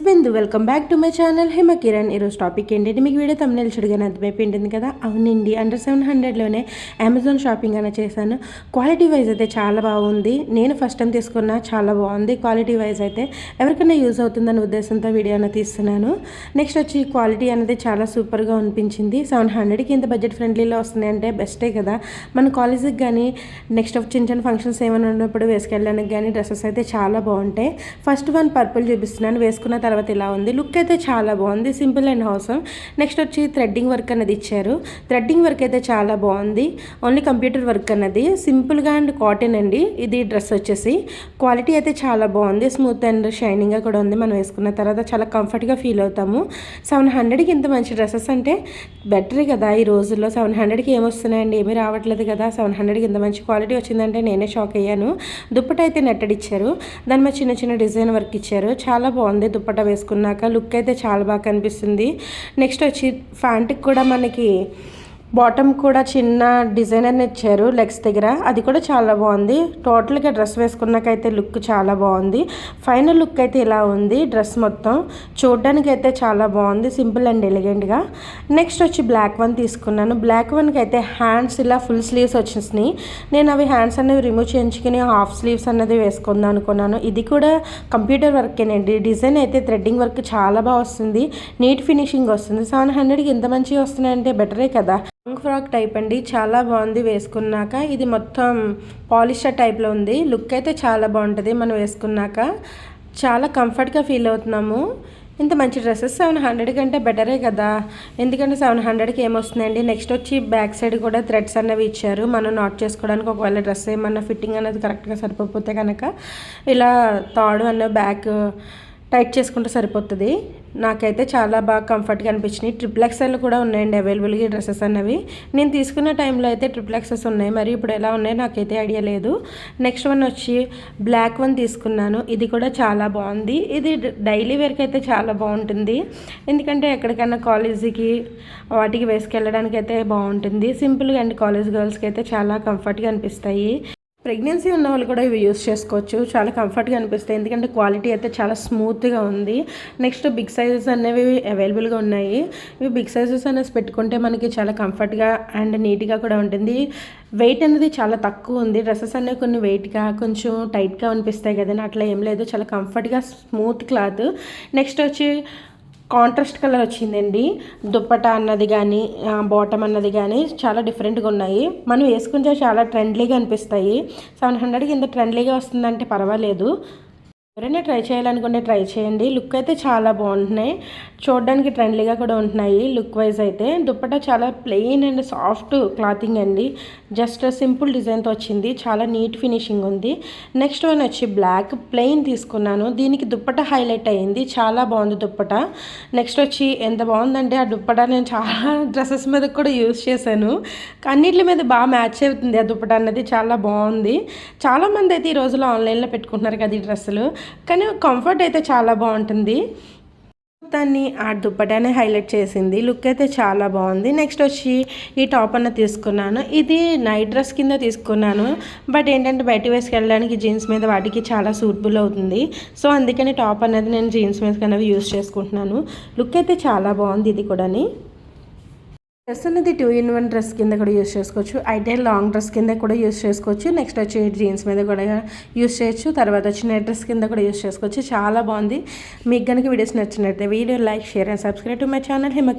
Bindu welcome back to my channel Hima Kiran. ఈరోజు topic ఏంటంటే మీకు వీడియో తమ్మునేల్ చూడగానే అర్థమైపోయింది కదా. అవునండి, అండర్ 700లోనే అమెజాన్ షాపింగ్ అనేది చేశాను. క్వాలిటీ వైజ్ అయితే చాలా బాగుంది. నేను ఫస్ట్ టైం తీసుకున్నా, చాలా బాగుంది క్వాలిటీ వైజ్. అయితే ఎవరికైనా యూజ్ అవుతుందనే ఉద్దేశంతో వీడియో అనేది తీస్తున్నాను. నెక్స్ట్ వచ్చి క్వాలిటీ అనేది చాలా సూపర్గా అనిపించింది. 700కి ఇంత బడ్జెట్ ఫ్రెండ్లీలో వస్తుంది అంటే బెస్టే కదా. మన కాలేజీకి కానీ నెక్స్ట్ చిన్న చిన్న ఫంక్షన్స్ ఏమైనా ఉన్నప్పుడు వేసుకెళ్ళడానికి కానీ డ్రెస్సెస్ అయితే చాలా బాగుంటాయి. ఫస్ట్ వన్ పర్పుల్ చూపిస్తున్నాను, వేసుకున్న తర్వాత ఇలా ఉంది. లుక్ అయితే చాలా బాగుంది, సింపుల్ అండ్ హౌసమ్. నెక్స్ట్ వచ్చి థ్రెడ్డింగ్ వర్క్ అనేది ఇచ్చారు. థ్రెడ్డింగ్ వర్క్ అయితే చాలా బాగుంది. ఓన్లీ కంప్యూటర్ వర్క్ అన్నది సింపుల్గా అండ్ కాటన్ అండి. ఇది డ్రెస్ వచ్చేసి క్వాలిటీ అయితే చాలా బాగుంది, స్మూత్ అండ్ షైనింగ్గా కూడా ఉంది. మనం వేసుకున్న తర్వాత చాలా కంఫర్ట్గా ఫీల్ అవుతాము. 700కి ఇంత మంచి డ్రెస్సెస్ అంటే బెటరే కదా. ఈ రోజుల్లో 700కి ఏమొస్తున్నాయండి, ఏమీ రావట్లేదు కదా. 700కి ఇంత మంచి క్వాలిటీ వచ్చిందంటే నేనే షాక్ అయ్యాను. దుప్పట అయితే నెట్టడి ఇచ్చారు, దాని మీద చిన్న చిన్న డిజైన్ వర్క్ ఇచ్చారు. చాలా బాగుంది. దుప్పట వేసుకున్నాక లుక్ అయితే చాలా బాగా కనిపిస్తుంది. నెక్స్ట్ వచ్చి ప్యాంట్కి కూడా మనకి బాటమ్ కూడా చిన్న డిజైన్ అని ఇచ్చారు లెగ్స్ దగ్గర, అది కూడా చాలా బాగుంది. టోటల్గా డ్రెస్ వేసుకున్నాకైతే లుక్ చాలా బాగుంది. ఫైనల్ లుక్ అయితే ఇలా ఉంది. డ్రెస్ మొత్తం చూడడానికి అయితే చాలా బాగుంది, సింపుల్ అండ్ ఎలిగెంట్గా. నెక్స్ట్ వచ్చి బ్లాక్ వన్ తీసుకున్నాను. బ్లాక్ వన్కి అయితే హ్యాండ్స్ ఇలా ఫుల్ స్లీవ్స్ వచ్చేసినాయి. నేను అవి హ్యాండ్స్ అనేవి రిమూవ్ చేయించుకుని హాఫ్ స్లీవ్స్ అన్నది వేసుకుందాం అనుకున్నాను. ఇది కూడా కంప్యూటర్ వర్కేనండి. డిజైన్ అయితే థ్రెడ్డింగ్ వర్క్ చాలా బాగా వస్తుంది, నీట్ ఫినిషింగ్ వస్తుంది. 700కి ఇంత మంచిగా వస్తున్నాయంటే బెటరే కదా. లాంగ్ ఫ్రాక్ టైప్ అండి, చాలా బాగుంది వేసుకున్నాక. ఇది మొత్తం పాలిస్టర్ టైప్లో ఉంది. లుక్ అయితే చాలా బాగుంటుంది మనం వేసుకున్నాక, చాలా కంఫర్ట్గా ఫీల్ అవుతున్నాము. ఇంత మంచి డ్రెస్సెస్ 700 కంటే బెటరే కదా. ఎందుకంటే 700కి ఏమొస్తుందండి. నెక్స్ట్ వచ్చి బ్యాక్ సైడ్ కూడా థ్రెడ్స్ అన్నవి ఇచ్చారు, మనం నాట్ చేసుకోవడానికి. ఒకవేళ డ్రెస్ ఏమన్నా ఫిట్టింగ్ అనేది కరెక్ట్గా సరిపోతే కనుక ఇలా తాడు అన్న బ్యాక్ టైట్ చేసుకుంటే సరిపోతుంది. నాకైతే చాలా బాగా కంఫర్ట్గా అనిపించినాయి. ట్రిపుల్ ఎక్స్ఎల్ కూడా ఉన్నాయండి అవైలబుల్గా డ్రెస్సెస్ అన్నవి. నేను తీసుకున్న టైంలో అయితే ట్రిపుల్ ఎక్సెస్ ఉన్నాయి, మరి ఇప్పుడు ఎలా ఉన్నాయో నాకైతే ఐడియా లేదు. నెక్స్ట్ వన్ వచ్చి బ్లాక్ వన్ తీసుకున్నాను. ఇది కూడా చాలా బాగుంది. ఇది డైలీ వేర్కి అయితే చాలా బాగుంటుంది, ఎందుకంటే ఎక్కడికైనా కాలేజీకి వాటికి వేసుకెళ్ళడానికి అయితే బాగుంటుంది. సింపుల్గా అండ్ కాలేజ్ గర్ల్స్కి అయితే చాలా కంఫర్ట్గా అనిపిస్తాయి. ప్రెగ్నెన్సీ ఉన్న వాళ్ళు కూడా ఇవి యూస్ చేసుకోవచ్చు, చాలా కంఫర్ట్గా అనిపిస్తాయి. ఎందుకంటే క్వాలిటీ అయితే చాలా స్మూత్గా ఉంది. నెక్స్ట్ బిగ్ సైజెస్ అనేవి అవైలబుల్గా ఉన్నాయి. ఇవి బిగ్ సైజెస్ అనేసి పెట్టుకుంటే మనకి చాలా కంఫర్ట్గా అండ్ నీట్గా కూడా ఉంటుంది. వెయిట్ అనేది చాలా తక్కువ ఉంది. డ్రెస్సెస్ అనేవి కొన్ని వెయిట్గా కొంచెం టైట్గా అనిపిస్తాయి కదండి, అట్లా ఏం లేదు. చాలా కంఫర్ట్గా స్మూత్ క్లాత్. నెక్స్ట్ వచ్చి కాంట్రాస్ట్ కలర్ వచ్చిందండి. దుప్పటా అన్నది కానీ బాటమ్ అన్నది కానీ చాలా డిఫరెంట్గా ఉన్నాయి. మనం వేసుకుంటే చాలా ట్రెండ్లీగా అనిపిస్తాయి. 700కి ఇంత ట్రెండ్లీగా వస్తుందంటే పర్వాలేదు. ఎవరైనా ట్రై చేయాలనుకుంటే ట్రై చేయండి. లుక్ అయితే చాలా బాగుంటున్నాయి, చూడడానికి ట్రెండ్లీగా కూడా ఉంటున్నాయి. లుక్ వైజ్ అయితే దుప్పటా చాలా ప్లెయిన్ అండ్ సాఫ్ట్ క్లాతింగ్ అండి, జస్ట్ సింపుల్ డిజైన్తో వచ్చింది. చాలా నీట్ ఫినిషింగ్ ఉంది. నెక్స్ట్ వన్ వచ్చి బ్లాక్ ప్లెయిన్ తీసుకున్నాను. దీనికి దుప్పటా హైలైట్ అయ్యింది, చాలా బాగుంది దుప్పటా. నెక్స్ట్ వచ్చి ఎంత బాగుందంటే ఆ దుప్పటా నేను చాలా డ్రెస్సెస్ మీద కూడా యూజ్ చేశాను, అన్నిటి మీద బాగా మ్యాచ్ అవుతుంది ఆ దుప్పటా అన్నది. చాలా బాగుంది. చాలామంది అయితే ఈ రోజులో ఆన్లైన్లో పెట్టుకుంటున్నారు కదా ఈ డ్రెస్సులు, కానీ కంఫర్ట్ అయితే చాలా బాగుంటుంది. దాన్ని ఆ దుప్పటానే హైలైట్ చేసింది. లుక్ అయితే చాలా బాగుంది. నెక్స్ట్ వచ్చి ఈ టాప్ అన్న తీసుకున్నాను. ఇది నైట్ డ్రెస్ కింద తీసుకున్నాను, బట్ ఏంటంటే బయట వేసుకెళ్ళడానికి జీన్స్ మీద వాటికి చాలా సూటబుల్ అవుతుంది. సో అందుకని టాప్ అనేది నేను జీన్స్ మీద కన్నా యూస్ చేసుకుంటున్నాను. లుక్ అయితే చాలా బాగుంది. ఇది కూడాని డ్రెస్ అనేది 2-in-1 డ్రెస్ కింద కూడా యూస్ చేసుకోవచ్చు, అయితే లాంగ్ డ్రెస్ కింద కూడా యూస్ చేసుకోవచ్చు. నెక్స్ట్ వచ్చి జీన్స్ మీద కూడా యూస్ చేయొచ్చు, తర్వాత వచ్చి నెట్ డ్రెస్ కింద కూడా యూస్ చేసుకోవచ్చు. చాలా బాగుంది. మీకు కనుక వీడియోస్ నచ్చినట్లయితే video like, share and subscribe to my channel Hima.